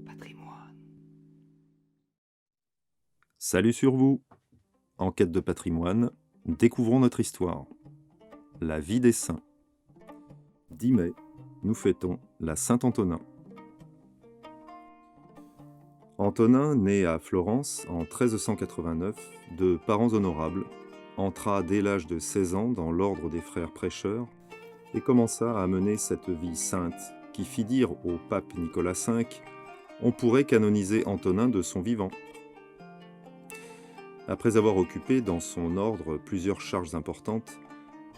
Patrimoine. Salut sur vous! En quête de patrimoine, découvrons notre histoire. La vie des saints. 10 mai, nous fêtons la Saint-Antonin. Antonin, né à Florence en 1389, de parents honorables, entra dès l'âge de 16 ans dans l'ordre des frères prêcheurs et commença à mener cette vie sainte qui fit dire au pape Nicolas V « On pourrait canoniser Antonin de son vivant ». Après avoir occupé dans son ordre plusieurs charges importantes,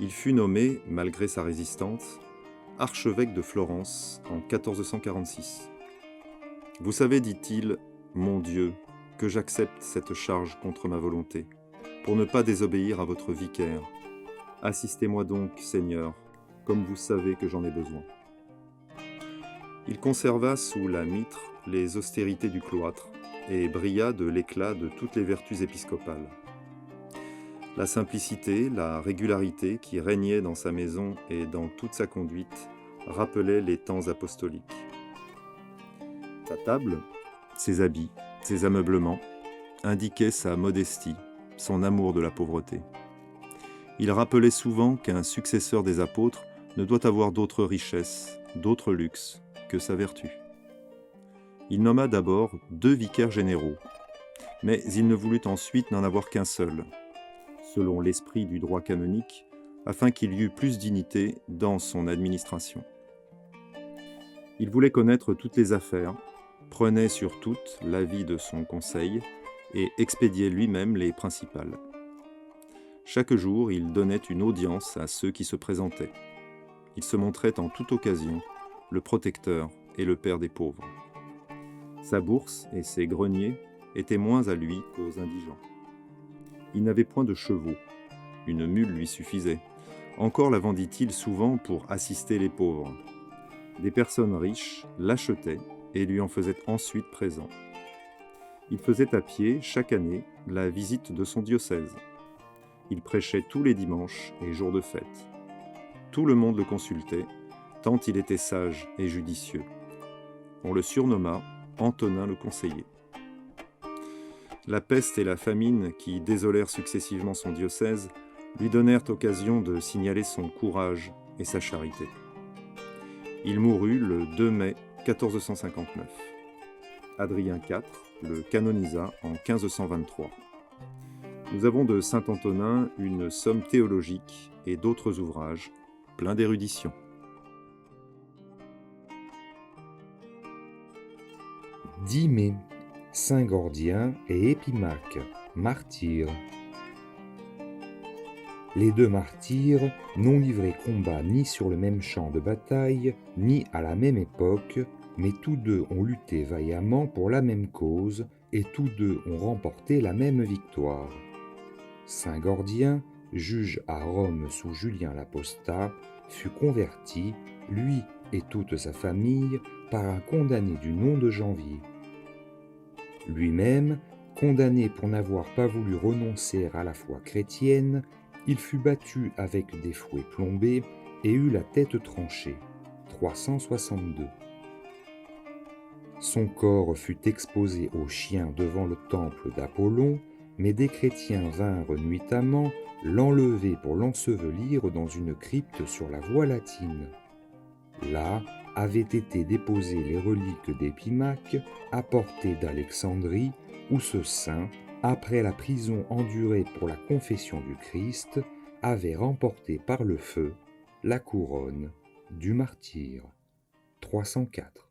il fut nommé, malgré sa résistance, archevêque de Florence en 1446. « Vous savez, dit-il, mon Dieu, que j'accepte cette charge contre ma volonté, pour ne pas désobéir à votre vicaire. Assistez-moi donc, Seigneur, comme vous savez que j'en ai besoin. » Il conserva sous la mitre les austérités du cloître et brilla de l'éclat de toutes les vertus épiscopales. La simplicité, la régularité qui régnait dans sa maison et dans toute sa conduite rappelaient les temps apostoliques. Sa table, ses habits, ses ameublements indiquaient sa modestie, son amour de la pauvreté. Il rappelait souvent qu'un successeur des apôtres ne doit avoir d'autres richesses, d'autres luxes que sa vertu. Il nomma d'abord 2 vicaires généraux, mais il ne voulut ensuite n'en avoir qu'un seul, selon l'esprit du droit canonique, afin qu'il y eût plus d'unité dans son administration. Il voulait connaître toutes les affaires, prenait sur toutes l'avis de son conseil et expédiait lui-même les principales. Chaque jour, il donnait une audience à ceux qui se présentaient. Il se montrait en toute occasion le protecteur et le père des pauvres. Sa bourse et ses greniers étaient moins à lui qu'aux indigents. Il n'avait point de chevaux, une mule lui suffisait. Encore la vendit-il souvent pour assister les pauvres. Des personnes riches l'achetaient et lui en faisaient ensuite présent. Il faisait à pied, chaque année, la visite de son diocèse. Il prêchait tous les dimanches et jours de fête. Tout le monde le consultait, tant il était sage et judicieux. On le surnomma Antonin le conseiller. La peste et la famine qui désolèrent successivement son diocèse lui donnèrent occasion de signaler son courage et sa charité. Il mourut le 2 mai 1459. Adrien IV le canonisa en 1523. Nous avons de saint Antonin une somme théologique et d'autres ouvrages, pleins d'érudition. 10 mai, Saint Gordien et Épimaque, martyrs. Les 2 martyrs n'ont livré combat ni sur le même champ de bataille, ni à la même époque, mais tous 2 ont lutté vaillamment pour la même cause, et tous 2 ont remporté la même victoire. Saint Gordien, juge à Rome sous Julien l'Apostat, fut converti, lui et toute sa famille, par un condamné du nom de Janvier. Lui-même, condamné pour n'avoir pas voulu renoncer à la foi chrétienne, il fut battu avec des fouets plombés et eut la tête tranchée, 362. Son corps fut exposé aux chiens devant le temple d'Apollon, mais des chrétiens vinrent nuitamment l'enlever pour l'ensevelir dans une crypte sur la voie latine. Là avaient été déposées les reliques d'Épimaque, apportées d'Alexandrie, où ce saint, après la prison endurée pour la confession du Christ, avait remporté par le feu la couronne du martyre. 304.